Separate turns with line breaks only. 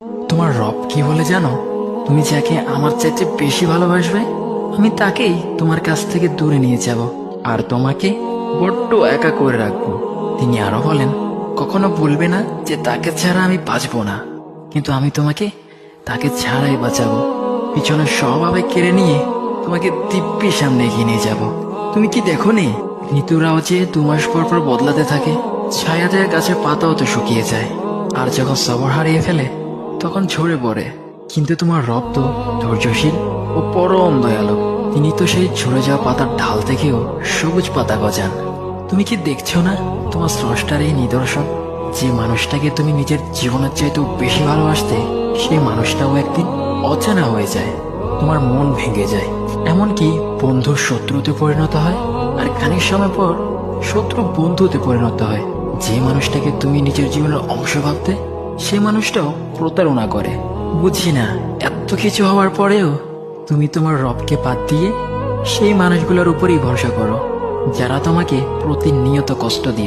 তোমার রব কি বলে জানো? তুমি যাকে আমার চাইতে বেশি ভালোবাসবে, আমি তাকেই তোমার কাছ থেকে দূরে নিয়ে যাব আর তোমাকে বড্ড একা করে রাখবো। তিনি আরো বলেন, কখনো বলবে না যে তাকে ছাড়া আমি বাঁচবো না, কিন্তু আমি তোমাকে তাকে ছাড়াই বাঁচাবো। পিছনের সব আবেগ কেড়ে নিয়ে তোমাকে দিব্যি সামনে এগিয়ে নিয়ে যাব। তুমি কি দেখো নি, ঋতুরাও যে 2 মাস পর পর বদলাতে থাকে, ছায়া দেয়া গাছের পাতাও তো শুকিয়ে যায়, আর যখন সবর হারিয়ে ফেলে তখন ঝরে পড়ে। কিন্তু তোমার রব তো ধৈর্যশীল ও পরম দয়ালু। তিনি তো সেই ঝরে যাওয়া পাতার ঢাল থেকেও সবুজ পাতা গজান। তুমি কি দেখছো না তোমার স্রষ্টার এই নিদর্শন? যে মানুষটাকে তুমি নিজের জীবনের চাইতেও বেশি ভালোবাসতে, সেই মানুষটাও একদিন অচেনা হয়ে যায়, তোমার মন ভেঙে যায়, এমনকি বন্ধুর শত্রুতে পরিণত হয়। আর খানিক সময় পর শত্রু বন্ধুতে পরিণত হয়। যে মানুষটাকে তুমি নিজের জীবনের অংশ ভাবতে, সে মানুষটাও প্রতারণা করে। বুঝি না, এত কিছু হওয়ার পরেও তুমি তোমার রবকে বাদ দিয়ে সেই মানুষগুলোর উপরই ভরসা করো, যারা তোমাকে প্রতিনিয়ত কষ্ট দিয়ে।